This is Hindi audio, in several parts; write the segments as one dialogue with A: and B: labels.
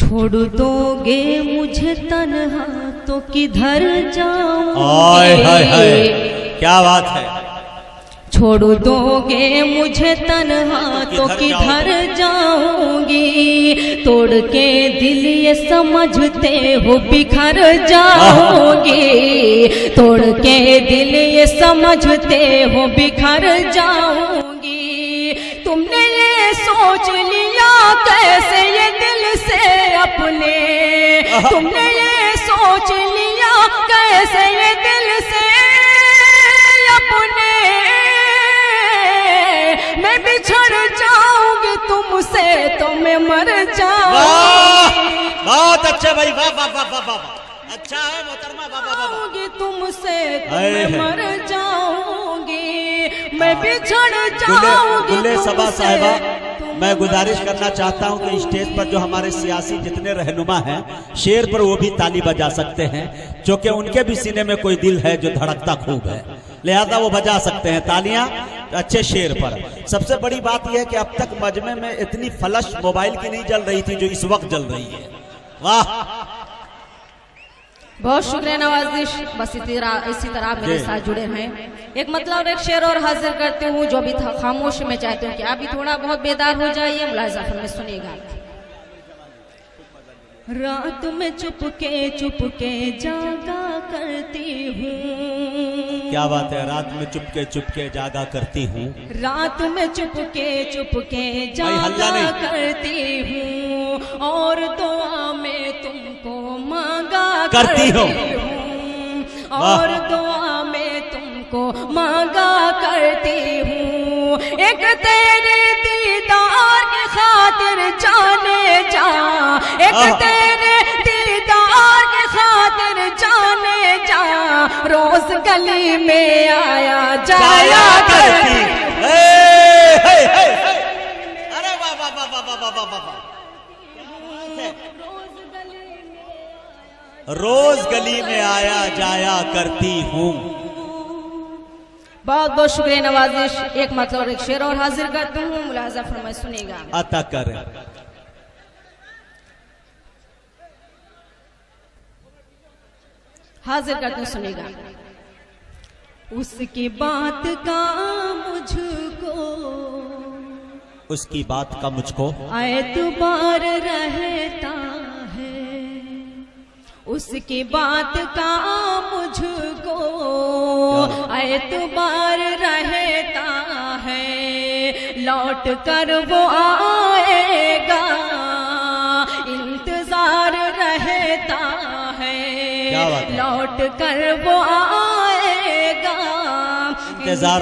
A: छोड़ दोगे मुझे तन्हा तो किधर जाऊंगी।
B: हाय हाय हाय, क्या बात है।
A: छोड़ दोगे मुझे तन्हा तो किधर जाऊंगी। तोड़ के दिल ये समझते हो बिखर जाओगी। तोड़ के दिल ये समझते हो बिखर जाऊंगी। तुमने ये सोच लिया कैसे ये दिल से अपने। तुमने ये सोच लिया कैसे ये दिल से अपने। मैं बिछड़ जाऊंगी तुमसे तो मैं मर जाऊंगी।
B: बहुत अच्छा भाई, वाह वाह वाह वाह वाह, अच्छा है मोहतरमा, वाह वाह वाह।
A: तुमसे तो मैं मर जाऊंगी। मैं बिछड़ जाऊंगी।
B: दुल्हे सभा साहिबा, मैं गुजारिश करना चाहता हूं कि स्टेज पर जो हमारे सियासी जितने रहनुमा हैं, शेर पर वो भी ताली बजा सकते हैं, क्योंकि उनके भी सीने में कोई दिल है जो धड़कता खूब है, लिहाजा वो बजा सकते हैं तालियां अच्छे शेर पर। सबसे बड़ी बात यह है कि अब तक मजमे में इतनी फ्लश मोबाइल की नहीं जल रही थी जो इस वक्त जल रही है। वाह,
A: बहुत शुक्रिया नवाजिश। बस इसी तरह आप मेरे साथ जुड़े हैं। एक मतलब एक शेर और हाजिर करती हूँ जो भी खामोश में चाहती हूँ कि आप भी थोड़ा बहुत बेदार हो जाइए। मुलाहिजा फरमाइए, सुनिएगा। रात में चुपके जागा करती हूँ।
B: क्या बात है, रात में चुपके जागा करती हूँ।
A: रात में चुपके जागा करती हूँ और दुआ में तुमको मांगा करती हूँ। और दुआ में तुमको मांगा करती हूँ। एक तेरे दीदार की खातिर जाने जा। एक तेरे दीदार की खातिर जाने जा। रोज गली में आया जाया करती।
B: अरे वाह वाह वाह वाह वाह वाह वाह। रोज गली में आया जाया करती हूँ।
A: बहुत बहुत शुक्रिया नवाजिश। एक मतलब और एक शेर और हाजिर करती हूँ। मुलाहिजा फरमाइए, सुनिएगा।
B: अता कर
A: हाजिर करती हूँ, सुनिएगा। उसकी बात का मुझको,
B: उसकी बात का मुझको
A: एतबार रहता है। उसकी बात का मुझको एतबार रहता है। लौट कर वो आएगा इंतजार रहता है। लौट कर वो आएगा इंतजार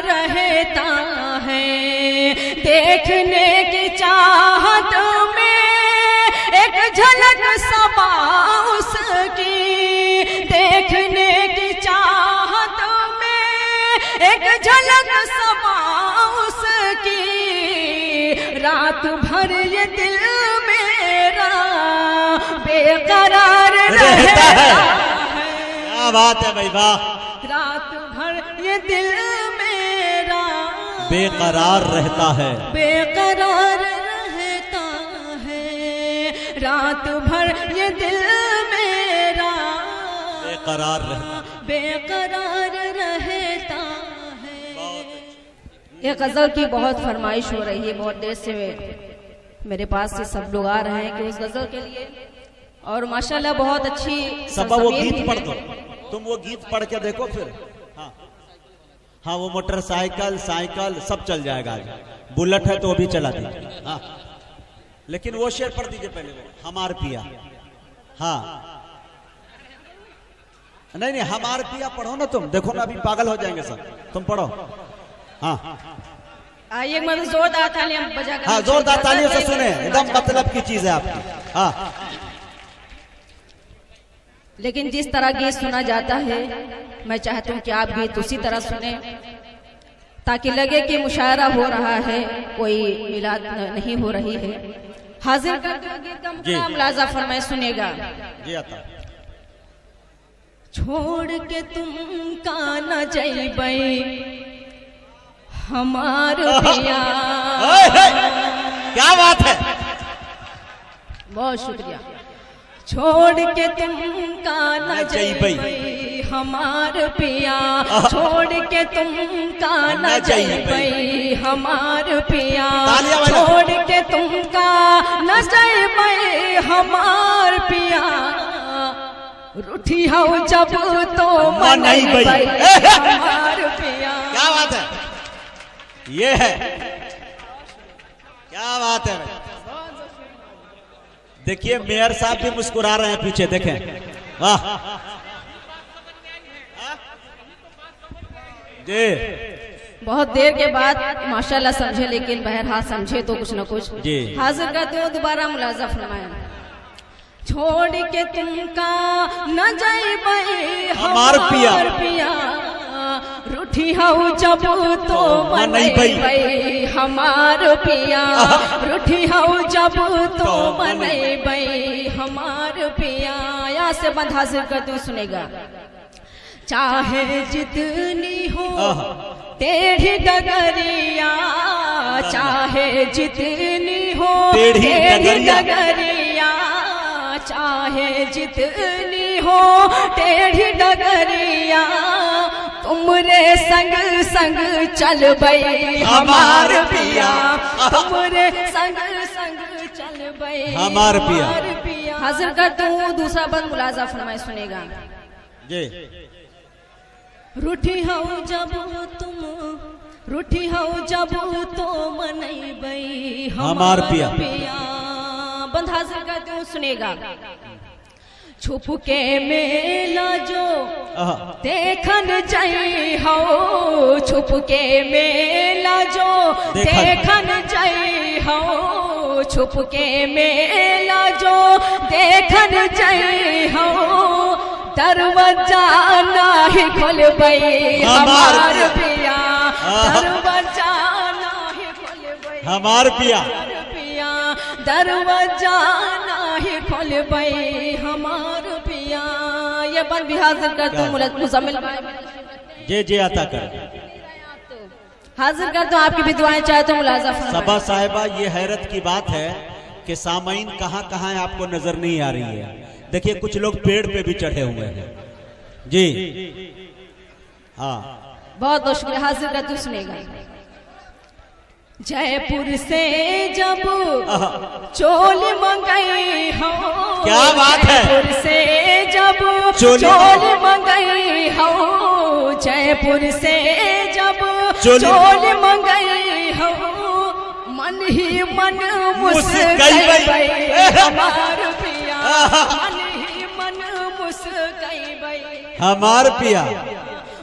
A: रहता है। देखने की चाहत में एक झलक सबा उसकी। देखने की चाहत में एक झलक सबा उसकी। रात भर ये दिल मेरा बेकरार रहता है।
B: क्या बात है भाई, वाह।
A: रात भर ये दिल मेरा
B: बेकरार रहता है।
A: बेकरार रहता है। रात भर ये दिल मेरा
B: बेकरार रहता
A: रहता है। ये गजल की बहुत फरमाइश हो रही है, बहुत देर से मेरे पास से सब लोग आ रहे हैं कि उस गजल के लिए। और माशाल्लाह बहुत अच्छी
B: सब। वो गीत पढ़ दो तुम, वो गीत पढ़ के देखो फिर। हाँ हाँ, वो मोटरसाइकिल साइकिल सब चल जाएगा। बुलेट है तो वो भी चला दीजिए। हाँ, लेकिन वो शेर पढ़ दीजिए पहले, वो हमार पिया। हाँ नहीं नहीं, हमार पिया पढ़ो ना तुम। देखो ना अभी पागल हो जाएंगे सब, तुम पढ़ो। हाँ
A: आइए, मतलब जोरदार तालियां बजा कर।
B: हाँ, जोरदार तालियों से सुने, एकदम मतलब की चीज है आपकी। हाँ,
A: लेकिन जिस तरह गीत सुना जाता है, मैं चाहती हूँ कि आप गीत उसी तरह सुने, ताकि लगे कि मुशायरा हो रहा है, कोई मिलाद नहीं हो रही है। हाजिर कर गीत का मुलाजा फरमाए, सुनेगा।
B: जी आता।
A: छोड़ के तुम का न जइबै हमार पिया।
B: क्या बात है,
A: बहुत शुक्रिया। छोड़ के तुम का न जइबै हमार पिया, छोड़ के तुम का न जइबै हमार पिया, छोड़ के तुम का न जइबै हमार पिया, रूठी हो जब तो मनइबै हमार पिया।
B: क्या बात है, ये है, क्या बात है। देखिए मेयर साहब भी मुस्कुरा रहे हैं पीछे, देखें, वाह जी।
A: बहुत देर के बाद माशाल्लाह समझे, लेकिन बहरहाल समझे तो कुछ न कुछ
B: जी।
A: हाजिर करते हो, दोबारा मुलाजा फरमाया। छोड़ के तुमका न जइबै
B: हमार पिया,
A: रूठी हो जब तो मनइबै हमार पिया, रूठी हो जब तो मनइबै हमार पिया। यहाँ से बंद हाजिर कर तू सुनेगा। चाहे जितनी हो टेढ़ी डगरिया, चाहे जितनी हो टेढ़ी डगरिया, चाहे जितनी हो टेढ़ी डगरिया, तुमरे संग संग चलबै हमार पिया, तुमरे संग संग चलबै
B: हमार पिया।
A: हाजिर करता हूँ दूसरा बंद मुलाजा फरमाए, सुनेगा
B: जी।
A: रूठी हो जब तुम, रूठी हो जब तो मनइबै
B: हमार पिया।
A: बंद हाजिर करते हूँ, सुनेगा। छुप के मेला जो देखन जाई हो, छुप के मेला जो देखन जाई हो, छुप के मेला जो देखन जाई हो, दरवाजा नहीं खोलबै हमार पिया, दरवाजा नहीं खोलबै
B: हमार पिया,
A: दरवाजा नहीं खोलबै हमार पिया। ये बन भी हाजिर कर तू मुजम्मिल
B: जी जी आता कर,
A: हाजिर कर दो, आपकी भी दुआएं चाहे तो मुलाजा फरमाएं।
B: सबा साहिबा, ये हैरत की बात है कि सामाइन कहाँ कहाँ आपको नजर नहीं आ रही है। देखिए कुछ लोग पेड़ पे भी चढ़े हुए हैं जी। हाँ
A: बहुत बहुत शुक्रिया। हाजिर कर तू सुनेगा। जयपुर से जब चोल मंगाई हो,
B: क्या बात है,
A: जयपुर से जब चोल मंगाई हो, जयपुर से जब चोल मंगाई हो, मन ही मन मुस्काइबै हमार पिया, मन ही मन मुस्काइबै
B: हमार पिया,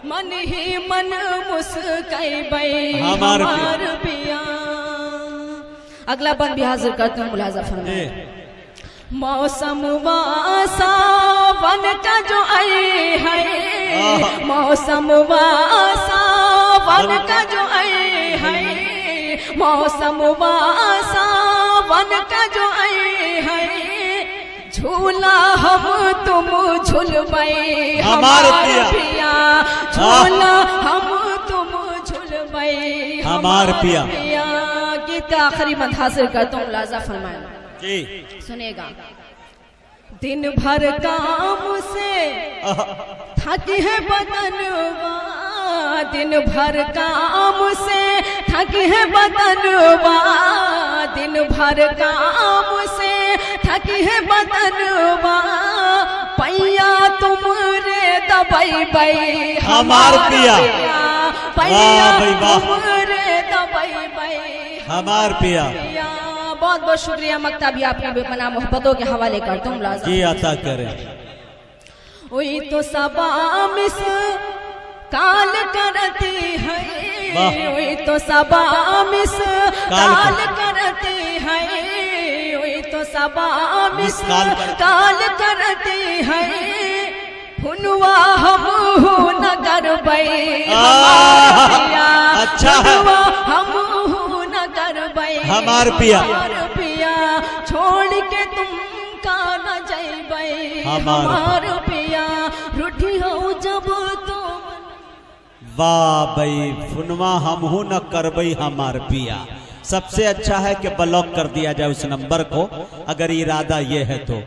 A: मन ही मन मुस्काइबै
B: हमार
A: पिया। अगला बंद भी हाजिर करते हैं, मुलाजा फरमाए। मौसम सावन का जो आए है, मौसम सावन का जो आए है, मौसम सावन का जो आए है, झूला हम तुम झूलबै
B: हमार पिया,
A: झूला हम तुम झूलबै
B: हमार पिया।
A: गीत आखिरी बंद हासिल करता हूँ, मुलाजा फरमाए
B: जी।
A: सुनेगा। दिन भर काम से थकी है बदनवा, दिन भर काम से थकी है बदनवा, दिन भर काम से थकी है बदनवा, पैया तुमरे दबैबै
B: हमार पिया,
A: पैया तुमरे दबैबै
B: हमार पिया।
A: बहुत बहुत शुक्रिया। मकता भी आपके बेपनाह मोहब्बतों के हवाले करता हूँ, मुलाजा
B: जी अता करें।
A: वही तो सबा मिस काल करती है, वही तो सबा मिस काल करती है, वही तो सबा मिस काल करती है, हुनवा हम न करबै
B: अच्छा
A: हम न करबै
B: हमार पिया,
A: छोड़ के तुम का न जइबै हमार पिया, रूठी हो जब तो।
B: वाह भाई, फुनवा हमहू न करबै हमार पिया। सबसे अच्छा है कि ब्लॉक कर दिया जाए उस नंबर को, अगर इरादा ये है तो।